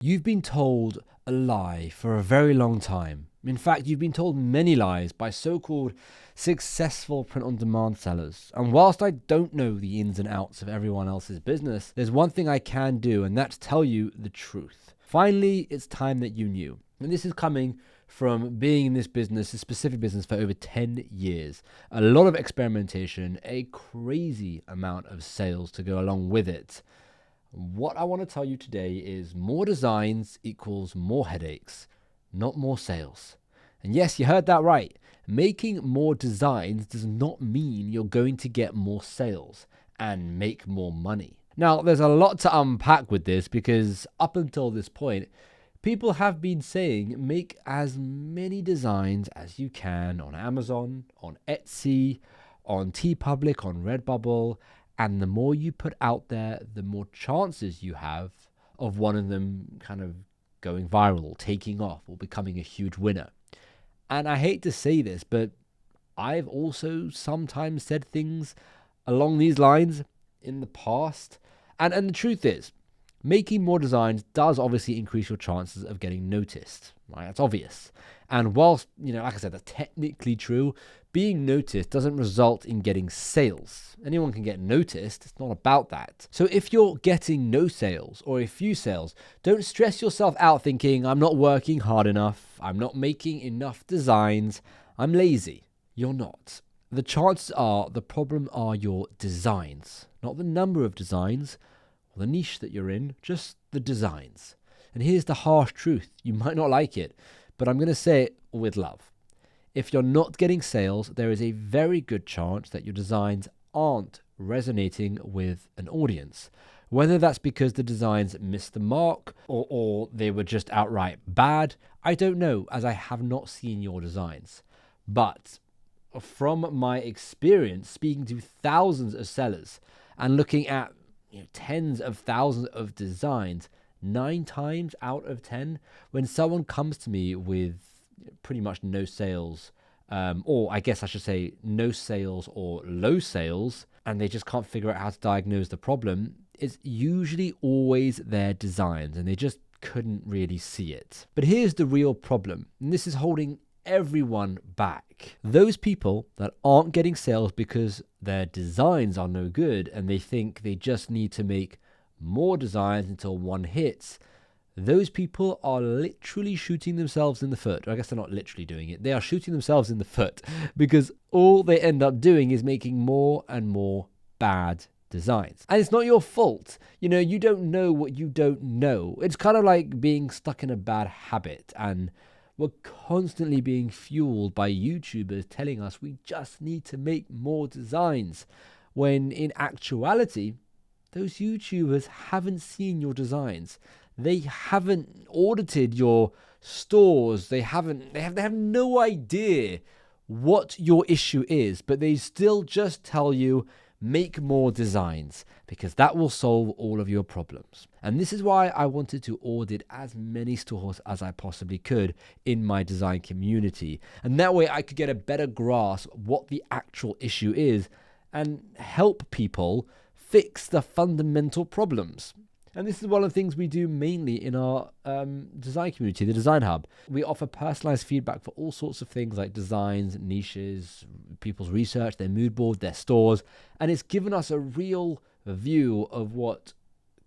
You've been told a lie for a very long time. In fact, you've been told many lies by so-called successful print-on-demand sellers. And whilst I don't know the ins and outs of everyone else's business, there's one thing I can do, and that's tell you the truth. Finally, it's time that you knew. And this is coming from being in this business, this specific business, for over 10 years. A lot of experimentation, a crazy amount of sales to go along with it. What I want to tell you today is more designs equals more headaches, not more sales. And yes, you heard that right. Making more designs does not mean you're going to get more sales and make more money. Now, there's a lot to unpack with this because up until this point, people have been saying make as many designs as you can on Amazon, on Etsy, on TeePublic, on Redbubble. And the more you put out there, the more chances you have of one of them kind of going viral or taking off or becoming a huge winner. And I hate to say this, but I've also sometimes said things along these lines in the past. And the truth is, making more designs does obviously increase your chances of getting noticed, right? That's obvious. And whilst, like I said, that's technically true, being noticed doesn't result in getting sales. Anyone can get noticed. It's not about that. So if you're getting no sales or a few sales, don't stress yourself out thinking, I'm not working hard enough. I'm not making enough designs. I'm lazy. You're not. The chances are the problem are your designs, not the number of designs or the niche that you're in, just the designs. And here's the harsh truth. You might not like it, but I'm going to say it with love. If you're not getting sales, there is a very good chance that your designs aren't resonating with an audience. Whether that's because the designs missed the mark or they were just outright bad, I don't know, as I have not seen your designs. But from my experience speaking to thousands of sellers and looking at tens of thousands of designs, 9 times out of 10, when someone comes to me with pretty much no sales, or I guess I should say no sales or low sales, and they just can't figure out how to diagnose the problem, it's usually always their designs, and they just couldn't really see it. But here's the real problem, and this is holding everyone back. Those people that aren't getting sales because their designs are no good, and they think they just need to make more designs until one hits, those people are literally shooting themselves in the foot. Or I guess they're not literally doing it. They are shooting themselves in the foot because all they end up doing is making more and more bad designs. And it's not your fault. You don't know what you don't know. It's kind of like being stuck in a bad habit, and we're constantly being fueled by YouTubers telling us we just need to make more designs, when in actuality, those YouTubers haven't seen your designs. They haven't audited your stores. They have no idea what your issue is, but they still just tell you make more designs because that will solve all of your problems. And this is why I wanted to audit as many stores as I possibly could in my design community. And that way I could get a better grasp what the actual issue is and help people fix the fundamental problems. And this is one of the things we do mainly in our design community, the Design Hub. We offer personalized feedback for all sorts of things like designs, niches, people's research, their mood board, their stores. And it's given us a real view of what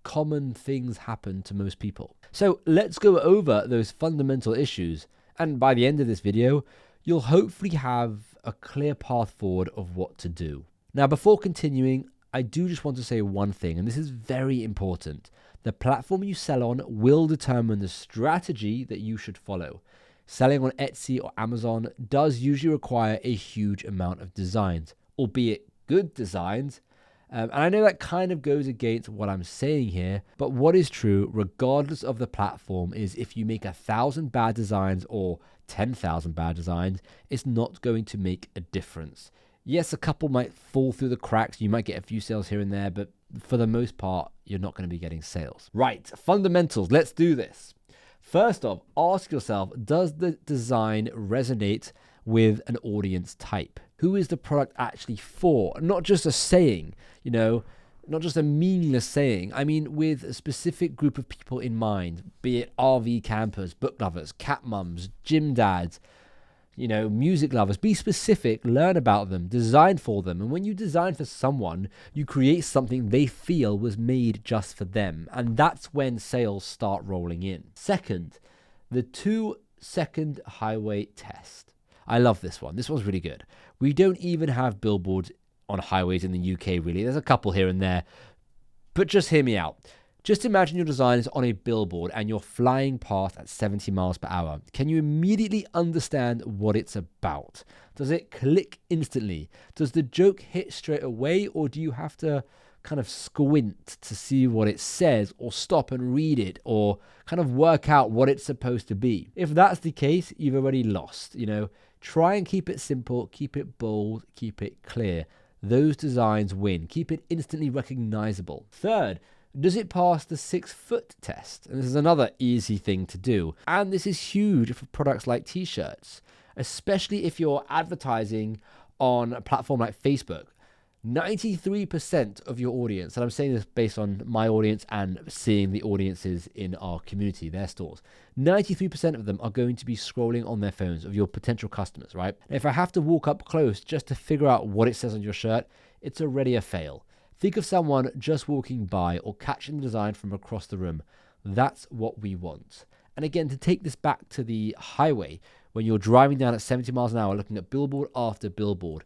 common things happen to most people. So let's go over those fundamental issues. And by the end of this video, you'll hopefully have a clear path forward of what to do. Now, before continuing, I do just want to say one thing, and this is very important. The platform you sell on will determine the strategy that you should follow. Selling on Etsy or Amazon does usually require a huge amount of designs, albeit good designs. And I know that kind of goes against what I'm saying here, but what is true, regardless of the platform, is if you make 1,000 bad designs or 10,000 bad designs, it's not going to make a difference. Yes, a couple might fall through the cracks. You might get a few sales here and there, but for the most part, you're not going to be getting sales. Right, fundamentals. Let's do this. First off, ask yourself, does the design resonate with an audience type? Who is the product actually for? Not just a saying, not just a meaningless saying. I mean, with a specific group of people in mind, be it RV campers, book lovers, cat mums, gym dads, music lovers. Be specific, learn about them, design for them. And when you design for someone, you create something they feel was made just for them. And that's when sales start rolling in. Second, the 2-second highway test. I love this one. This one's really good. We don't even have billboards on highways in the UK, really. There's a couple here and there, but just hear me out. Just imagine your design is on a billboard and you're flying past at 70 miles per hour. Can you immediately understand what it's about? Does it click instantly? Does the joke hit straight away, or do you have to kind of squint to see what it says, or stop and read it, or kind of work out what it's supposed to be? If that's the case, you've already lost. Try and keep it simple, keep it bold, keep it clear. Those designs win. Keep it instantly recognizable. Third, does it pass the 6-foot test? And this is another easy thing to do. And this is huge for products like t-shirts, especially if you're advertising on a platform like Facebook. 93% of your audience, and I'm saying this based on my audience and seeing the audiences in our community, their stores, 93% of them are going to be scrolling on their phones, of your potential customers, right? And if I have to walk up close just to figure out what it says on your shirt, it's already a fail. Think of someone just walking by or catching the design from across the room. That's what we want. And again, to take this back to the highway, when you're driving down at 70 miles an hour, looking at billboard after billboard,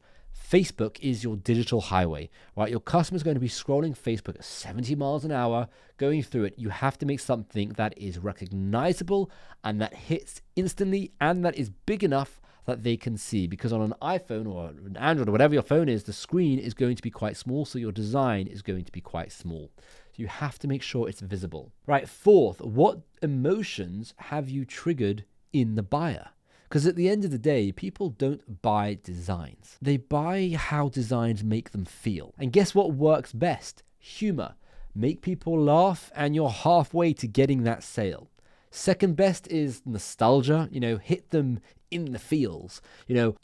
Facebook is your digital highway, right? Your customer's going to be scrolling Facebook at 70 miles an hour, going through it. You have to make something that is recognizable and that hits instantly and that is big enough that they can see, because on an iPhone or an Android or whatever your phone is, the screen is going to be quite small, so your design is going to be quite small. So you have to make sure it's visible. Right, fourth, what emotions have you triggered in the buyer? Because at the end of the day, people don't buy designs. They buy how designs make them feel. And guess what works best? Humor. Make people laugh and you're halfway to getting that sale. Second best is nostalgia. Hit them in the feels.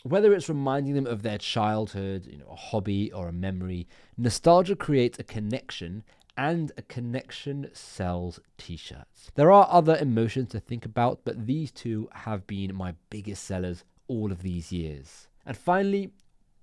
Whether it's reminding them of their childhood, a hobby or a memory, nostalgia creates a connection, and a connection sells t-shirts. There are other emotions to think about, but these two have been my biggest sellers all of these years. And finally,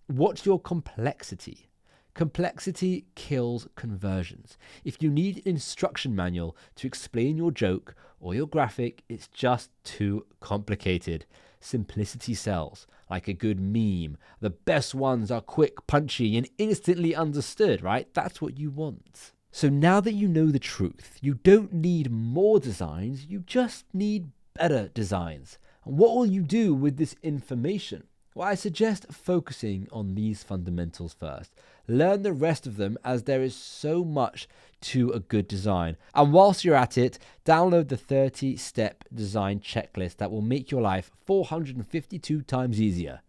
what's your complexity? Complexity kills conversions. If you need an instruction manual to explain your joke or your graphic, it's just too complicated. Simplicity sells, like a good meme. The best ones are quick, punchy, and instantly understood, right? That's what you want. So now that you know the truth, you don't need more designs, you just need better designs. And what will you do with this information? Well, I suggest focusing on these fundamentals first. Learn the rest of them, as there is so much to a good design. And whilst you're at it, download the 30-step design checklist that will make your life 452 times easier.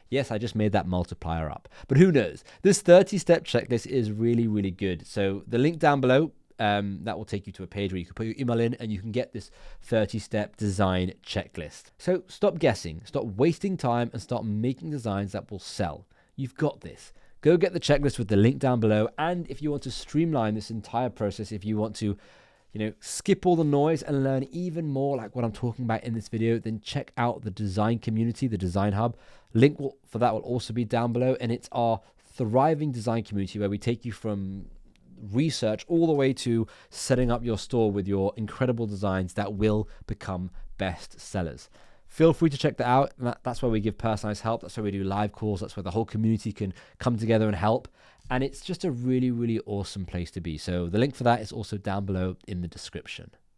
Yes, I just made that multiplier up, but who knows? This 30-step checklist is really, really good. So the link down below, that will take you to a page where you can put your email in and you can get this 30-step design checklist. So stop guessing, stop wasting time, and start making designs that will sell. You've got this. Go get the checklist with the link down below. And if you want to streamline this entire process, if you want to skip all the noise and learn even more like what I'm talking about in this video, then check out the design community, the Design Hub. Link for that will also be down below. And it's our thriving design community where we take you from research all the way to setting up your store with your incredible designs that will become best sellers. Feel free to check that out. That's where we give personalized help. That's where we do live calls. That's where the whole community can come together and help. And it's just a really, really awesome place to be. So the link for that is also down below in the description.